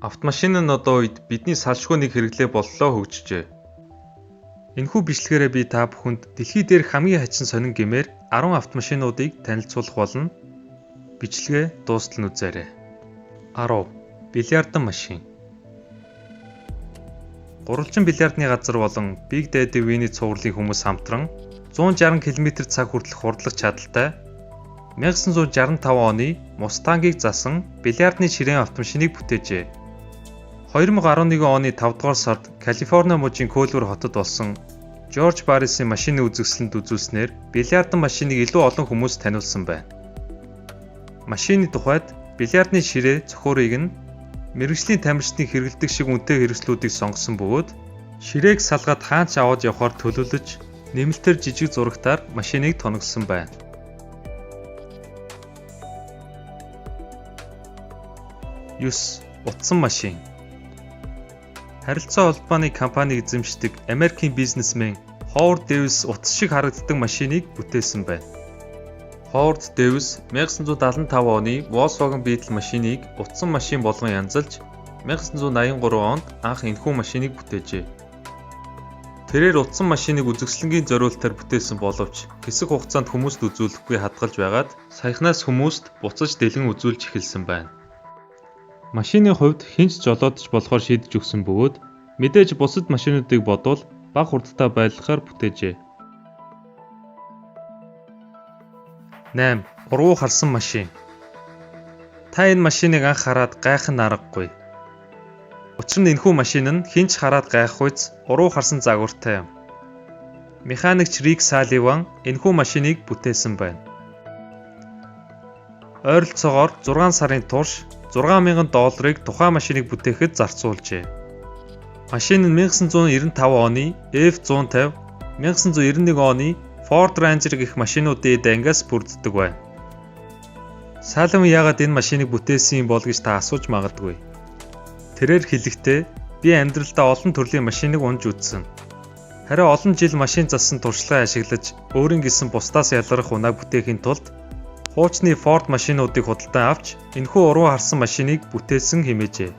Автомашин нь одоо үед бидний салшгүй нэг хэрэглээ боллоо хөгжжээ. Энэхүү бичлэгээрээ би та бүхэнд дэлхий дээрх хамгийн хачин сонин гэмээр 10 автомашинуудыг танилцуулах болно. Бичлэгээ дуустал нь үзээрэй. 10. Бильярдын машин. Гурвалжин бильярдны газар болон Big Daddy Winnie цувралын хүмүүс хамтран 160 км/цаг хүртэлх хурдлах чадалтай 1965 оны Мустангийг засан бильярдны ширээн автомашиныг бүтээжээ. 2011 оны 5 дугаар сард Калифорни мужийн Көлбөр хотод болсон Жорж Баррисын машины үзэсгэлэнт үзүүлснээр бильярдын машиныг илүү олон хүмүүс таниулсан байна. Машины тухайд бильярдны ширээ цохиурыг нь мэргэжлийн тамирчдын хэрэглэдэг шиг үнэтэй хэрэгслүүдийг сонгосон бөгөөд ширээг салгаад хаач аваад явахаар төлөвлөж нэмэлтээр жижиг зурагтаар машиныг тоногсон байна. 9. Утсан машин. Харилцаа холбооны компаниг эзэмшдэг Америкийн бизнесмен Ховард Дэвис утас шиг харагддаг машиныг бүтээсэн байна. Ховард Дэвис 1975 оны Volkswagen Beetle машиныг утсан машин болгон янзалж 1983 онд анх энэхүү машиныг бүтээжээ. Тэрээр утсан машиныг үзэсгэлэнгийн зориулалтаар бүтээсэн боловч хэсэг хугацаанд хүмүүст үзүүлэхгүй хадгалж байгаад саяхнаас хүмүүст буцаж дэлгэн үзүүлж эхэлсэн байна. Машины хувьд хинч жолоодч болохоор шийдэж өгсөн бөгөөд мэдээж бусад машинуудыг бодвол бага хурдтай байлгахаар бүтээжээ. 8. Урвуу харсан машин. Та энэ машиныг анх хараад гайх нь аргагүй. Учир нь энэхүү машин нь хинч хараад гайхгүйц урвуу харсан загвартай юм. Механикч Рик Салливан энэхүү машиныг бүтээсэн байна. Ойролцоогоор 6 сарын турш $6,000 тухайн машиныг бүтээхэд зарцуулжээ. Машин нь 1995 оны F150, 1991 оны Ford Ranger гэх машинуудын дангаас бүрддэг байна. Салливан яагаад энэ машиныг бүтээсэн юм бол гэж та асууж магадгүй. Тэрээр хэлэхдээ би амьдралдаа олон төрлийн машиныг унж үзсэн. Харин олон жил машин зассан туршлагаа ашиглаж өөрийн гэсэн бусдаас ялгарх унааг бүтээхийн тулд хуучны Ford машинуудыг худалдан авч энэхүү урвуу харсан машиныг бүтээсэн хэмээжээ.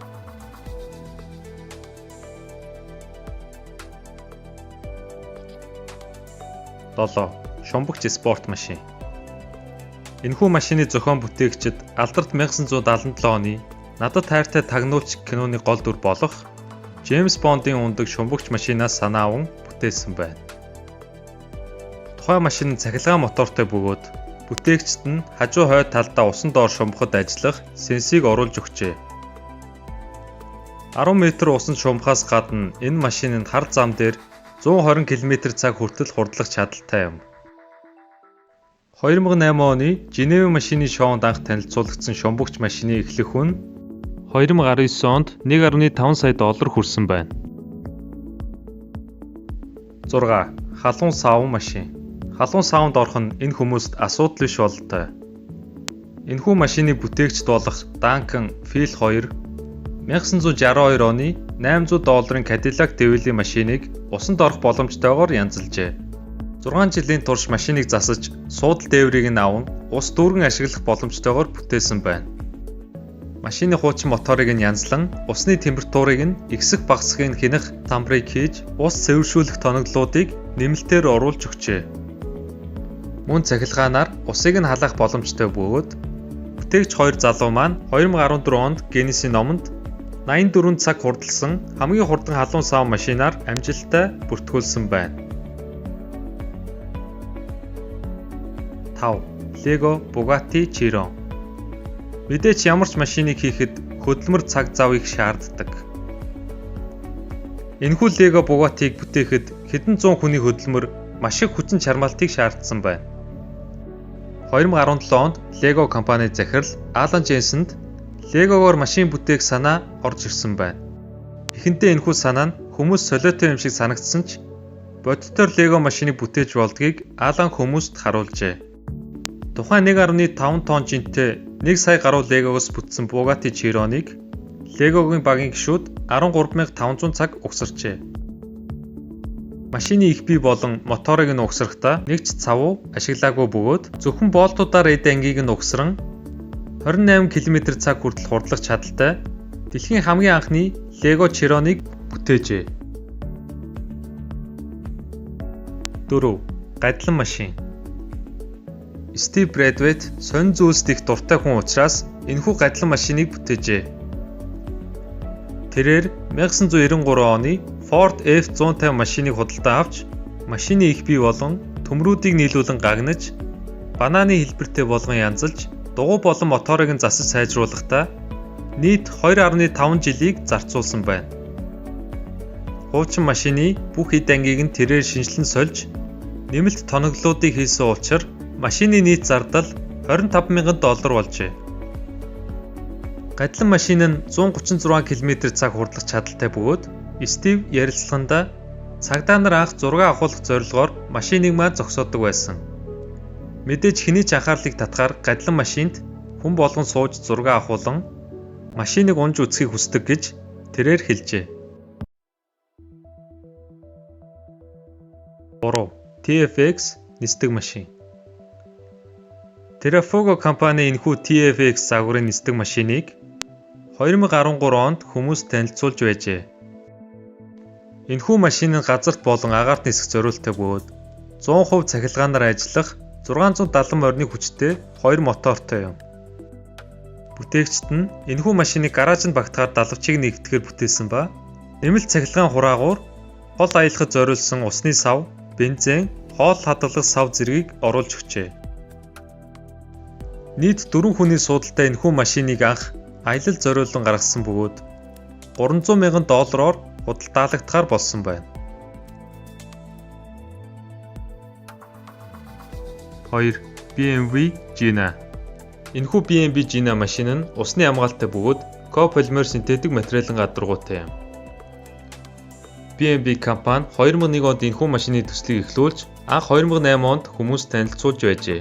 7. Шумбагч спорт машин. Энэхүү машины зохион бүтээгчид алдарт 1977 оны Надад хайртай тагнуулч киноны гол дүр болох Джеймс Бондын ундаг шумбагч машинаас санаа аван бүтээсэн байна. Тухайн машин цахилгаан мотортой бөгөөд бүтээгчид нь хажуу хойд талдаа усан доор шумбахад ажиллах сенсийг оруулж өгчээ. 10 м усан шумбахаас гадна энэ машин нь хар зам дээр 120 км/цаг хүртэл хурдлах чадалтай юм. 2008 оны Женев машины шоунд анх танилцуулагдсан шумбагч машины эхлэх хүн 2019 онд $1.5 сая хүрсэн байна. 6. Халуун савн машин. Халуун савнд орох нь энэ хүмүүст асуудал биш бололтой. Энэхүү машины бүтээгчд болох Duncan Phil 2 1962 оны $800 Cadillac DeVille машиныг усанд орох боломжтойгоор янзалжээ. 6 жилийн турш машиныг засаж суудал дээврийг нь аван ус дүүргэн ашиглах боломжтойгоор бүтээсэн байна. Машины хуучин моторыг нь янзлан усны температурыг нь ихсэх багасхыг хянах тамбрыг хийж ус цэвэршүүлэх тоноглолуудыг нэмэлтээр оруулж өгчээ. Мөн цахилгаанаар усыг нь халаах боломжтой бөгөөд бүтээгч 2 залуу маань 2014 онд Гиннесийн номонд 84 цаг хурдалсан хамгийн хурдан халуун савн машинаар амжилттай бүртгүүлсэн байна. 5. Lego Bugatti Chiron. Мэдээч ямар ч машиныг хийхэд хөдөлмөр цаг зав их шаарддаг. Энэхүү Lego Bugatti-г бүтээхэд хэдэн зуун хүний хөдөлмөр маш их хүчин чармаалтыг шаардсан байна. 2017 онд Lego компани захирал Алан Jensen-д Lego-гоор машин бүтээх санаа орж ирсэн байна. Эхэнтээ энэхүү санаа нь хүмүүс солиотой юм шиг санагдсан ч бодитоор Lego машиныг бүтээж болдгийг Алан хүмүүст харуулжээ. Тухайн 1.5 тонн жинтэй 1 сая гаруй Lego-гоос бүтсэн Bugatti Chiron-ыг Lego-гийн багийн гишүүд 13,500 цаг угсарчээ. Машины их бий болон моторыг нь угсрахдаа нэг ч цавуу ашиглаагүй бөгөөд зөвхөн болтуудаар эд ангийг нь угсран 28 км/цаг хүртэл хурдлах чадалтай Дэлхийн хамгийн анхны Lego Chiron-ыг бүтээжээ. 4. Гадлан машин. Стив Брэдвет сонин зүйлсд их дуртай хүн учраас энэхүү гадлан машиныг бүтээжээ. Тэрээр 1993 оны Ford F-150 машиныг худалдан авч, машины их бий болон төмрүүдийг нийлүүлэн гагнаж, банааны хэлбэртэй болгон янзалж, дугуй болон моторыг нь засаж сайжруулахдаа нийт 2.5 жилийг зарцуулсан байна. Хуучин машины бүх эд ангийг нь тэрээр шинжилэн сольж, нэмэлт тоноглолуудыг хийсэн учраас машины нийт зардал $25,000 болжээ. Гадлан машин нь 136 км/цаг хурдлах чадалтай бөгөөд Стив ярилцлаганда цагдаа нар анх зураг авахулах зорилгоор машиныг маань зогсоодог байсан. Мэдээж хэний ч анхаарлыг татахаар гадлан машинд хүн болгон сууж зураг авахулан машиныг унж үзхийг хүсдэг гэж тэрээр хэлжээ. 3. TFX нисдэг машин. Terrafugo компани энэхүү TFX загварын нисдэг машиныг 2013 онд хүмүүст танилцуулж байжээ. Энэхүү машин нь газарт болон агаарт нисэх зориулттай бөгөөд 100% цахилгаанаар ажиллах 670 морины хүчтэй 2 мотортой юм. Бүтээгчид нь энэхүү машиныг гараажинд багтахаар далавчийг нэгтгэхээр бүтээсэн ба нэмэлт цахилгаан хураагуур хол аялахад зориулсан усны сав, бензин, хоол хадгалах сав зэргийг оруулж өгчээ. Нийт 4 хүний суудалтай энэхүү машиныг анх аялал зориулан гаргасан бөгөөд $300,000 худалдаалагдахаар болсон байна. 2. BMW Gina. Энэхүү BMW Gina машин нь усны хамгаалалтай бөгөөд кополимер синтетик материалын гадаргуутай юм. BMW компани 2001 онд энэхүү машины төслийг эхлүүлж, анх 2008 онд хүмүүст танилцуулж байжээ.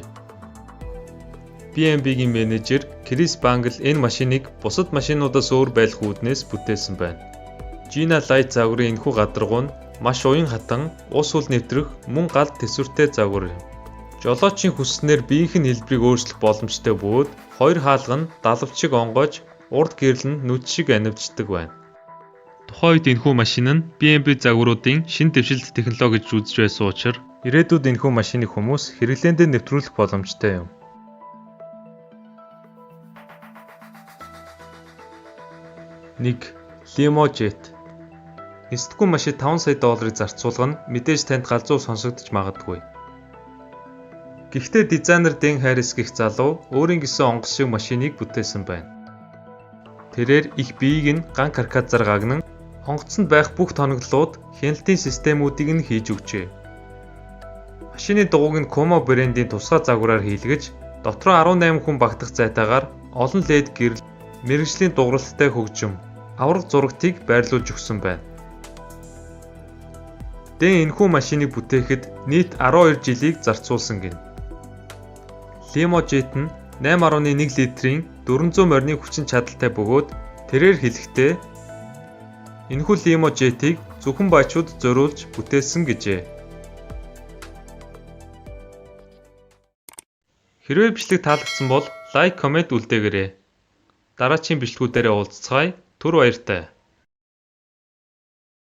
BMW-гийн менежер Крис Бангл энэ машиныг бусад машинуудаас өөр байх үүднээс бүтээсэн байна. Gina Light загварын энэхүү гадаргуу нь маш уян хатан, ус хөл нэвтрэх мөн галт тэсвэртэй загвар юм. Жолоочийн хүсснээр биеийнх нь хэлбэрийг өөрчлөх боломжтой бөгөөд хоёр хаалга нь далавчиг онгойж, урд гэрэл нь нүд шиг анивждаг байна. Тухайн үед энэхүү машин нь BMW загваруудын шинэ дэвшилт технологи гэж үзэж байсан учраас ирээдүйд энэхүү машиныг хүмүүс хэрэглээндээ нэвтрүүлэх боломжтой юм. 1. Limo Jet. Нисдэггүй машин $5 сая зарцуулах нь мэдээж танд галзуу сонсогдож магадгүй. Гэхдээ дизайнер Дэн Харрис гэх залуу өөрийн гэсэн онгоц шиг машиныг бүтээсэн байна. Тэрээр их биеийг нь ган каркасаар гагнан, онгоцонд байх бүх тоноглолууд, хяналтын системүүдийг нь хийж өгчээ. Машины дугуйг нь Como брэндийн тусгай загвараар хийлгэж, дотроо 18 хүн багтах зайтаагаар олон LED гэрэл, мэргэжлийн дууралттай хөгжим, авраг зурагтыг байрлуулж өгсөн байна. Дэн энэхүү машиныг бүтээхэд нийт 12 жилийг зарцуулсан гэнэ. Limo Jet нь 8.1 литрийн 400 морины хүчин чадалтай бөгөөд тэрээр хэлэхдээ энэхүү Limo Jet-ийг зөвхөн баячууд зориулж бүтээсэн гэжээ. Хэрвээ бичлэг таалагдсан бол лайк, комент үлдээгээрэй. Дараагийн бичлэгүүдээр уулзцгаая. Түр баяртай.